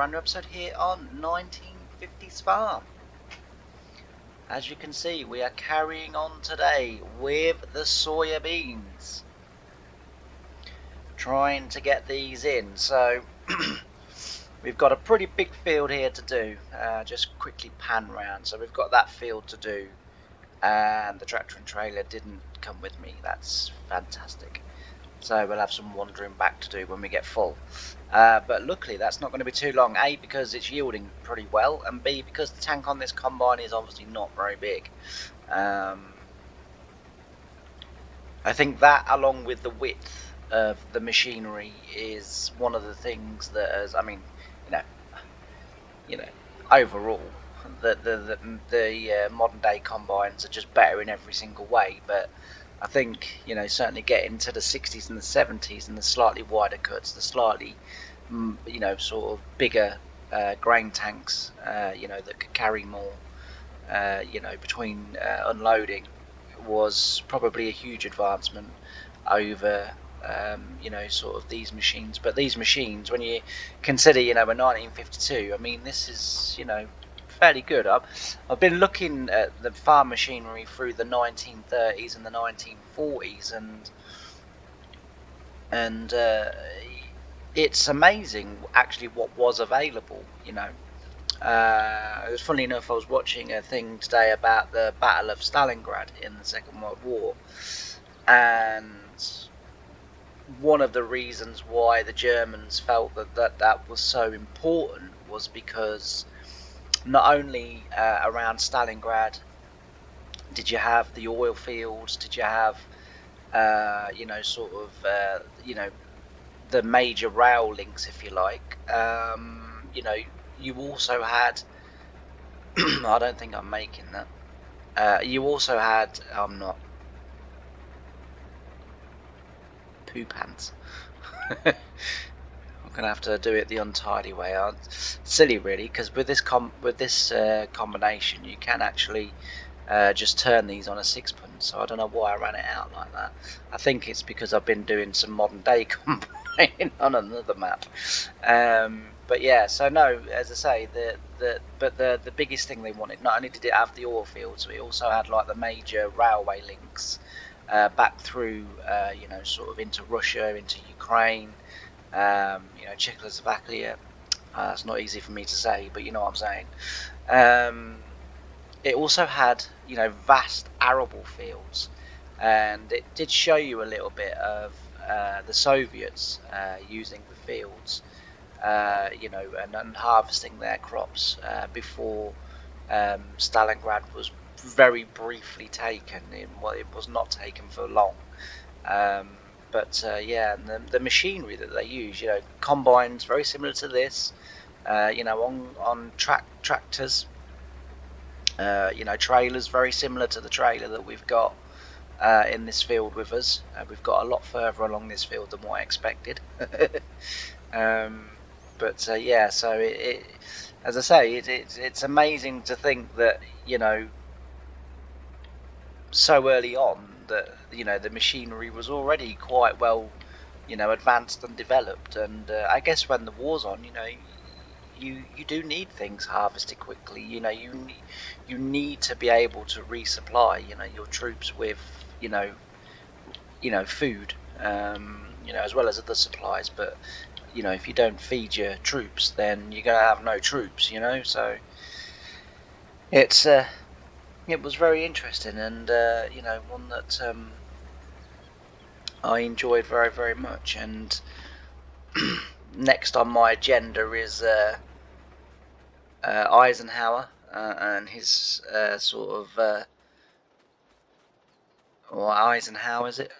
brand new episode here on 1950's Farm. As you can see, we are carrying on today with the soybeans, trying to get these in. So we've got a pretty big field here to do. Just quickly pan round. So we've got that field to do, and the tractor and trailer didn't come with me. That's fantastic. So we'll have some wandering back to do when we get full. But luckily that's not going to be too long. A, because it's yielding pretty well, and B, because the tank on this combine is obviously not very big. I think that, along with the width of the machinery, is one of the things that has, I mean, overall, the modern day combines are just better in every single way. But I think, certainly getting to the 60s and the 70s and the slightly wider cuts, the slightly, sort of bigger grain tanks, that could carry more, between unloading, was probably a huge advancement over, sort of these machines. But these machines, when you consider, a 1952, I mean, this is, fairly good. I've been looking at the farm machinery through the 1930s and the 1940s, and it's amazing actually what was available. It was funny enough, I was watching a thing today about the Battle of Stalingrad in the Second World War, and one of the reasons why the Germans felt that was so important was because not only around Stalingrad did you have the oil fields, did you have the major rail links, if you like. You also had I don't think I'm making that. You also had, I'm not, poo pants. I'm gonna have to do it the untidy way. Silly, really, because with this combination, you can actually just turn these on a sixpence. So I don't know why I ran it out like that. I think it's because I've been doing some modern day combining on another map. But yeah, so no, as I say, the biggest thing they wanted, not only did it have the oil fields, but it also had like the major railway links back through, sort of into Russia, into Ukraine, Czechoslovakia. That's not easy for me to say, but you know what I'm saying. It also had, vast arable fields, and it did show you a little bit of the Soviets using the fields, and harvesting their crops before Stalingrad was very briefly taken. It was not taken for long. Yeah, and the machinery that they use, combines very similar to this, on tractors. Trailers very similar to the trailer that we've got in this field with us. We've got a lot further along this field than what I expected. Yeah, so it as I say, it's amazing to think that, so early on that, the machinery was already quite well, advanced and developed. And I guess when the war's on, you do need things harvested quickly. You need to be able to resupply, your troops with, food, as well as other supplies. But if you don't feed your troops, then you're gonna have no troops. So it was very interesting, and one that I enjoyed very, very much. And next on my agenda is Eisenhower and his sort of or Eisenhower, is it?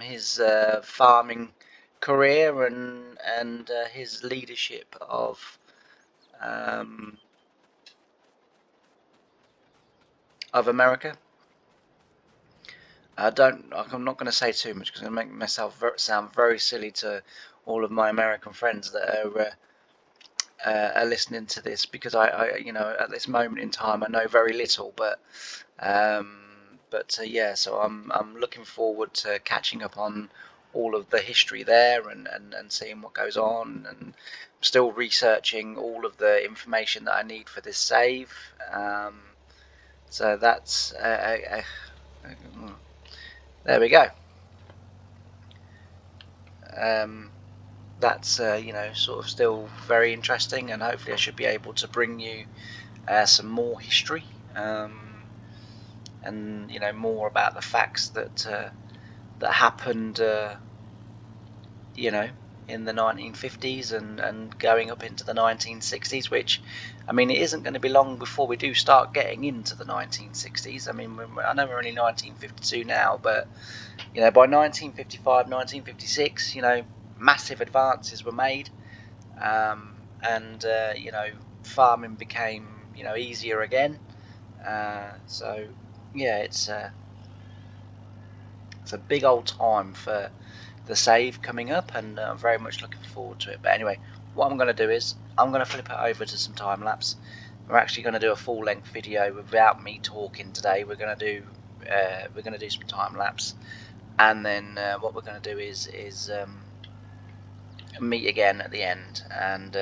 His farming career and his leadership of America. I'm not going to say too much because I'm going to make myself sound very silly to all of my American friends that are listening to this, because I at this moment in time I know very little. Yeah, so I'm looking forward to catching up on all of the history there and seeing what goes on, and still researching all of the information that I need for this save. So that's there we go. That's sort of still very interesting, and hopefully I should be able to bring you some more history, and more about the facts that happened in the 1950s and going up into the 1960s, which, I mean, it isn't going to be long before we do start getting into the 1960s. I mean, I know we're only 1952 now, but by 1955, 1956, massive advances were made, and farming became easier again. So yeah, it's a big old time for the save coming up, and I'm very much looking forward to it. But anyway, what I'm going to do is I'm going to flip it over to some time lapse. We're actually going to do a full length video without me talking today. We're going to do some time lapse, and then what we're going to do is meet again at the end and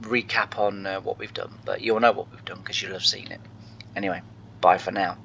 recap on what we've done. But you'll know what we've done because you'll have seen it. Anyway, bye for now.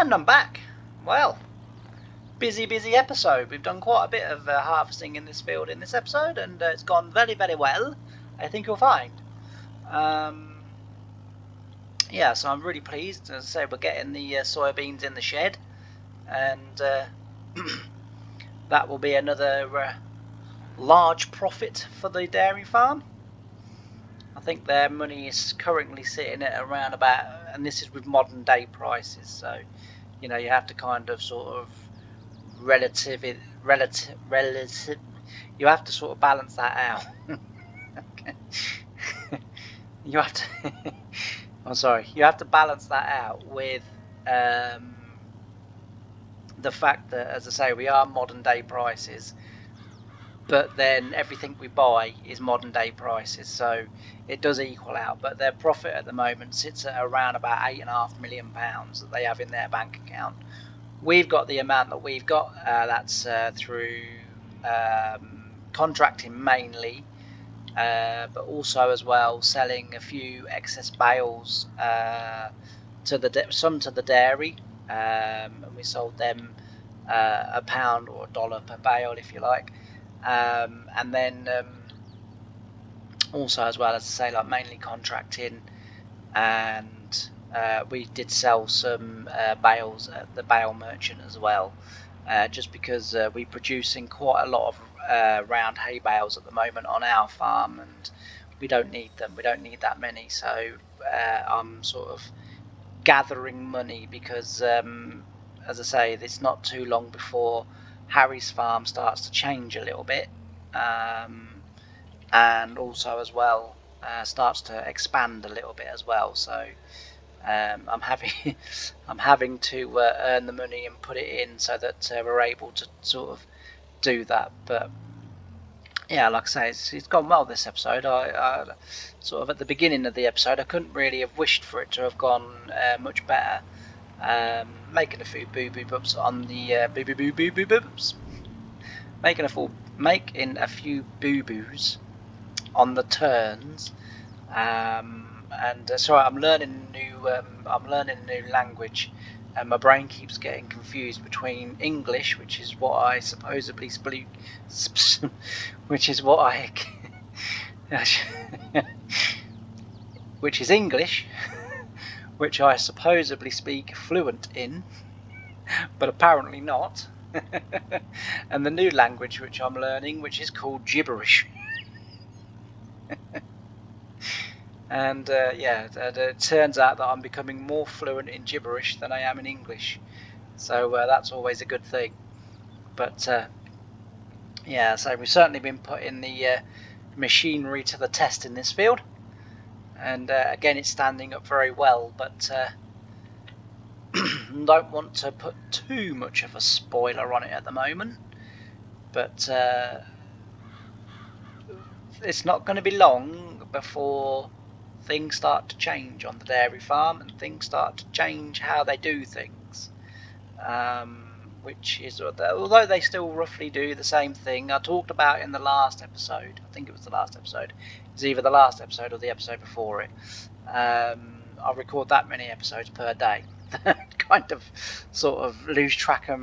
And I'm back. Well, busy episode. We've done quite a bit of harvesting in this field in this episode, and it's gone very well, I think you'll find. Yeah, so I'm really pleased. As I say, we're getting the soybeans in the shed, and that will be another large profit for the dairy farm. I think their money is currently sitting at around about, and this is with modern day prices, so you know you have to kind of sort of relative you have to sort of balance that out. Okay. You have to I'm sorry, you have to balance that out with the fact that, as I say, we are modern day prices, but then everything we buy is modern day prices, so it does equal out. But their profit at the moment sits at around about £8.5 million that they have in their bank account. We've got the amount that we've got. That's through contracting mainly, but also as well selling a few excess bales to the dairy, and we sold them £1 or $1 per bale, if you like, and then also as well, as I say, like mainly contracting, and we did sell some bales at the bale merchant as well, just because we're producing quite a lot of round hay bales at the moment on our farm, and we don't need them. We don't need that many, so I'm sort of gathering money because, as I say, it's not too long before Harry's farm starts to change a little bit, and also as well starts to expand a little bit as well. So I'm having to earn the money and put it in so that we're able to sort of do that. But yeah, like I say, it's gone well this episode. I sort of at the beginning of the episode, I couldn't really have wished for it to have gone much better. Making a few boo-boo-boops on the boo-boo-boo-boo-boo-boops. Making a few boo-boos on the turns. And sorry, I'm learning a new language, and my brain keeps getting confused between English, which is what I supposedly speak, which is what I, which is English, which I supposedly speak fluent in, but apparently not, and the new language which I'm learning, which is called gibberish. And yeah, it turns out that I'm becoming more fluent in gibberish than I am in English, so that's always a good thing. But yeah, so we've certainly been putting the machinery to the test in this field, and again, it's standing up very well, but don't want to put too much of a spoiler on it at the moment. But it's not going to be long before things start to change on the dairy farm, and things start to change how they do things, which is, although they still roughly do the same thing I talked about in the last episode. I think it was the last episode. It was either the last episode or the episode before it. I record that many episodes per day. Kind of sort of lose track of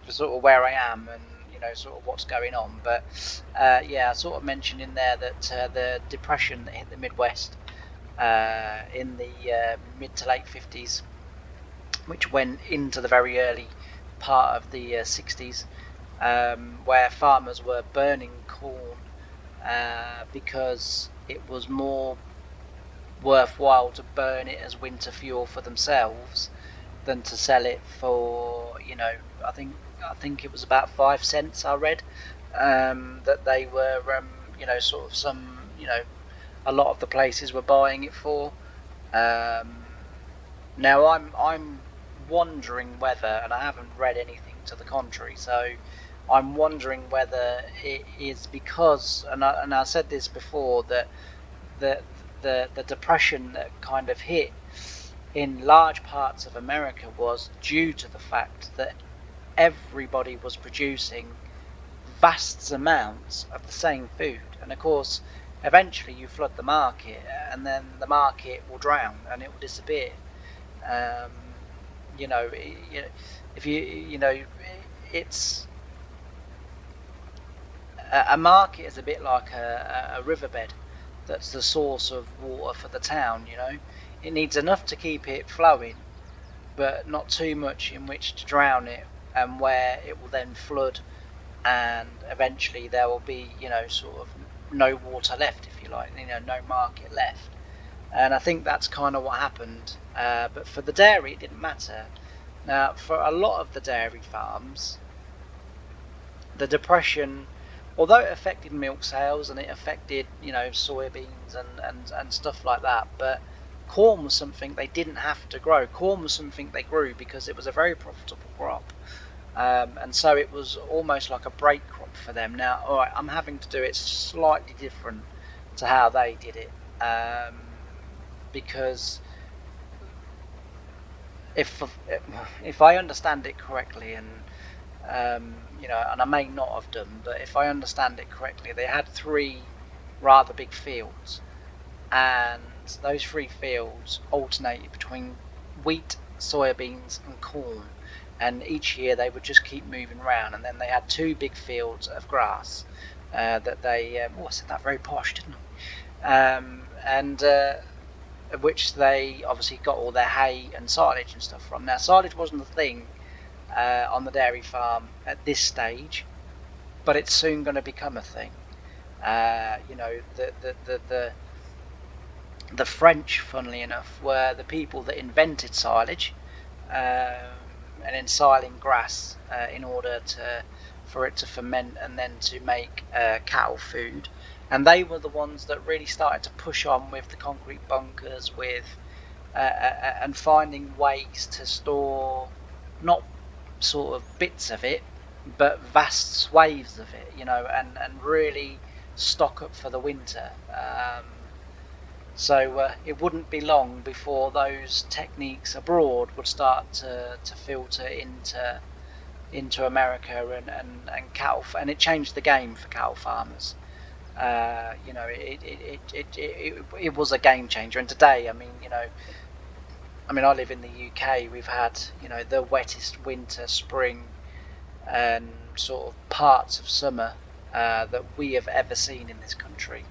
sort of where I am and sort of what's going on. But yeah, I sort of mentioned in there that the depression that hit the Midwest in the mid to late 50s, which went into the very early part of the 60s, where farmers were burning corn because it was more worthwhile to burn it as winter fuel for themselves than to sell it for, I think it was about 5 cents I read, that they were, sort of some, a lot of the places were buying it for. Now I'm wondering whether, and I haven't read anything to the contrary, so I'm wondering whether it is because, and I said this before, that the depression that kind of hit in large parts of America was due to the fact that everybody was producing vast amounts of the same food, and of course eventually you flood the market, and then the market will drown and it will disappear. You know, if you know, it's a market is a bit like a riverbed that's the source of water for the town. You know, it needs enough to keep it flowing, but not too much in which to drown it, and where it will then flood, and eventually there will be, sort of no water left, if you like, no market left. And I think that's kind of what happened. But for the dairy, it didn't matter. Now, for a lot of the dairy farms, the depression, although it affected milk sales and it affected, soybeans and stuff like that, but corn was something they didn't have to grow. Corn was something they grew because it was a very profitable crop. And so it was almost like a break crop for them. Now, all right, I'm having to do it slightly different to how they did it, because if I understand it correctly, and and I may not have done, but if I understand it correctly, they had three rather big fields, and those three fields alternated between wheat, soybeans, and corn. And each year they would just keep moving around, and then they had two big fields of grass that they. I said that very posh, didn't I? And which they obviously got all their hay and silage and stuff from. Now, silage wasn't a thing on the dairy farm at this stage, but it's soon going to become a thing. The French, funnily enough, were the people that invented silage, and ensiling grass in order for it to ferment and then to make cattle food. And they were the ones that really started to push on with the concrete bunkers, and finding ways to store not sort of bits of it, but vast swathes of it, and really stock up for the winter. So it wouldn't be long before those techniques abroad would start to filter into America and cattle, and it changed the game for cattle farmers. It was a game changer, and today, I live in the UK. We've had the wettest winter, spring, and sort of parts of summer that we have ever seen in this country.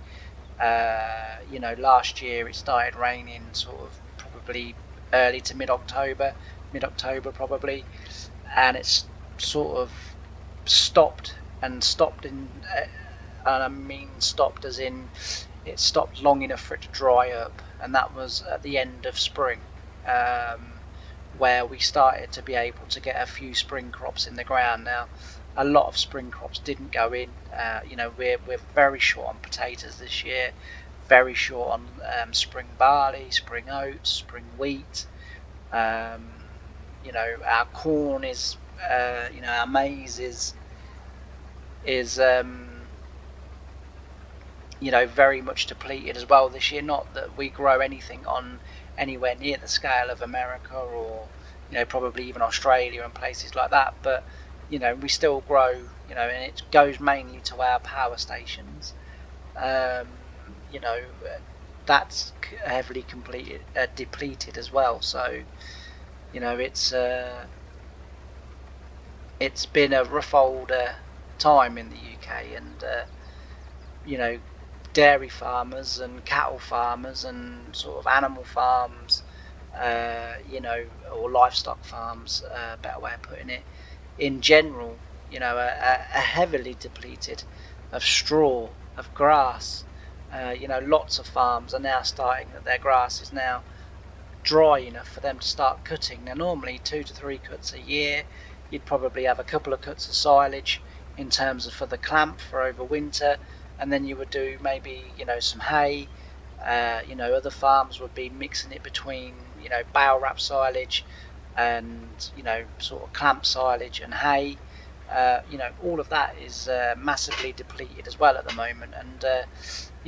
Last year it started raining sort of probably early to mid-October probably, and it's sort of stopped and I mean stopped as in it stopped long enough for it to dry up, and that was at the end of spring, where we started to be able to get a few spring crops in the ground. Now, a lot of spring crops didn't go in. We're very short on potatoes this year, very short on spring barley, spring oats, spring wheat. Our corn is, our maize is very much depleted as well this year. Not that we grow anything on anywhere near the scale of America or probably even Australia and places like that, but we still grow, and it goes mainly to our power stations. You know, that's heavily depleted as well. So it's been a rough old time in the UK, and dairy farmers and cattle farmers and sort of animal farms, or livestock farms, better way of putting it, in general, are heavily depleted of straw, of grass. Lots of farms are now starting that their grass is now dry enough for them to start cutting. Now, normally 2 to 3 cuts a year. You'd probably have a couple of cuts of silage in terms of for the clamp for over winter, and then you would do maybe some hay. Other farms would be mixing it between bale wrap silage and sort of clamp silage and hay. All of that is massively depleted as well at the moment, and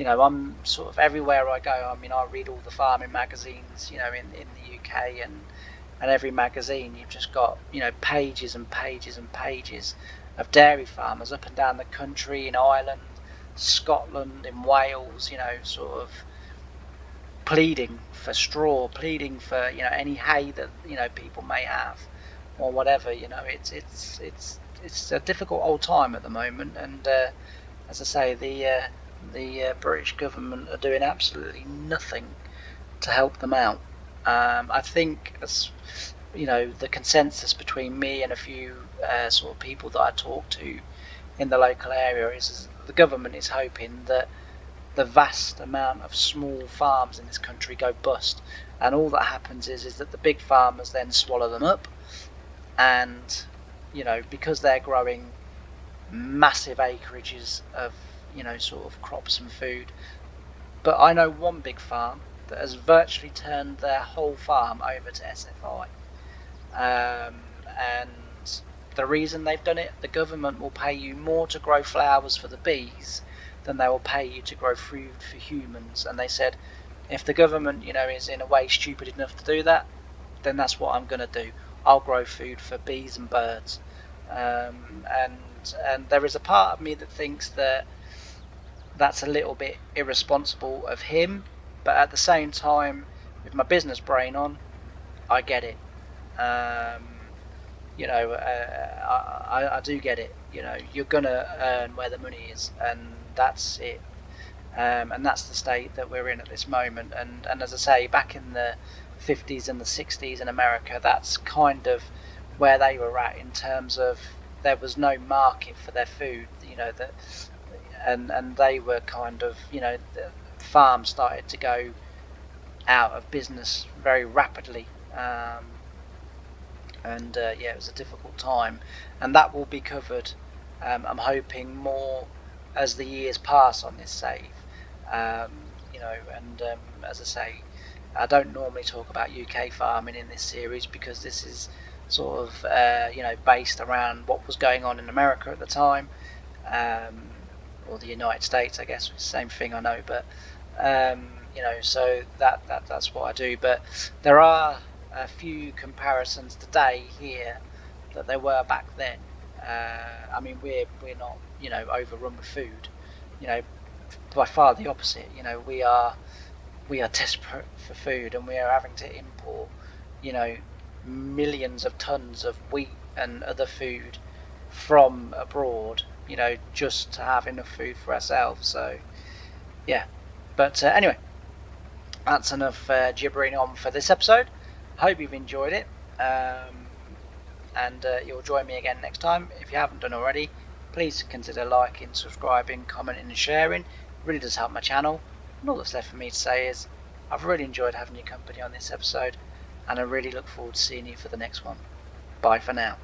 I'm sort of everywhere I go. I read all the farming magazines in the UK, and every magazine you've just got pages and pages and pages of dairy farmers up and down the country, in Ireland, Scotland, in Wales, sort of pleading for straw, pleading for any hay that people may have or whatever. It's a difficult old time at the moment, and as I say, the British government are doing absolutely nothing to help them out. I think, as the consensus between me and a few sort of people that I talk to in the local area is the government is hoping that the vast amount of small farms in this country go bust, and all that happens is that the big farmers then swallow them up, and because they're growing massive acreages of sort of crops and food. But I know one big farm that has virtually turned their whole farm over to SFI, and the reason they've done it, the government will pay you more to grow flowers for the bees than they will pay you to grow food for humans. And they said, if the government is in a way stupid enough to do that, then that's what I'm going to do. I'll grow food for bees and birds. And there is a part of me that thinks that that's a little bit irresponsible of him, but at the same time, with my business brain on, I get it. I do get it. You're gonna earn where the money is, and that's it. And that's the state that we're in at this moment. And as I say, back in the 50s and the 60s in America, that's kind of where they were at in terms of there was no market for their food. And they were kind of the farms started to go out of business very rapidly. It was a difficult time, and that will be covered. I'm hoping more as the years pass on this save. As I say, I don't normally talk about UK farming in this series because this is sort of based around what was going on in America at the time, or the United States, I guess, same thing, I know, but so that's what I do. But there are a few comparisons today here that there were back then. I mean, we're not overrun with food. By far the opposite. We are desperate for food, and we are having to import millions of tons of wheat and other food from abroad, just to have enough food for ourselves. So yeah, but anyway, that's enough gibbering on for this episode. Hope you've enjoyed it, and you'll join me again next time. If you haven't done already, please consider liking, subscribing, commenting and sharing. It really does help my channel. And all that's left for me to say is I've really enjoyed having your company on this episode, and I really look forward to seeing you for the next one. Bye for now.